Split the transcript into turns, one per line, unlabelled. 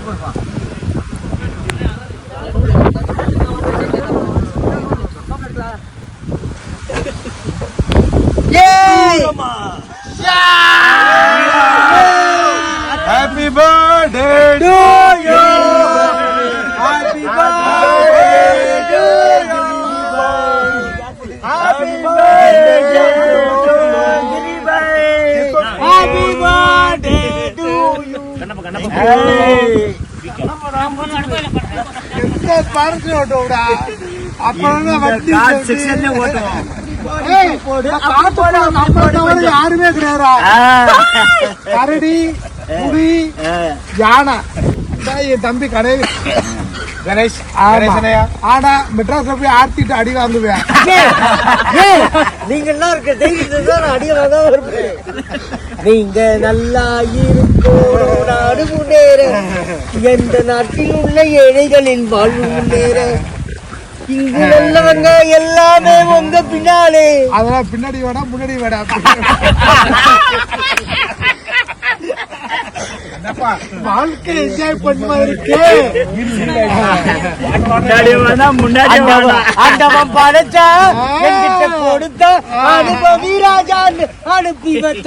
Happy birthday to you. Happy birthday to you. Happy birthday to you. Happy birthday to you. யாருமே கிடையாது. கரடி புலி யானை என் தம்பி கணேஷ் ஆனா மெட்ராஸ்ல போய் ஆர்த்திட்டு அடி வாங்குவேன்.
நீங்க எல்லாம் இருக்க தைரியத்தை அடி வாங்க வருவேன். நீங்க நல்லா இருக்கோம், நாடு முன்னேற, எந்த நாட்டில் உள்ள ஏழைகளின் வாழ்வு முன்னேற, இங்கு நல்லவங்க எல்லாமே உங்க பின்னாலே.
அதெல்லாம் பின்னாடி வேணாம் முன்னாடி வேணாம். வாழ்க்கை என்ஜாய் பண்ணுவதற்கு
ஆண்டவன் படைச்சா என்கிட்ட கொடுத்தா அனுபவி ராஜா அனுப்பி வச்ச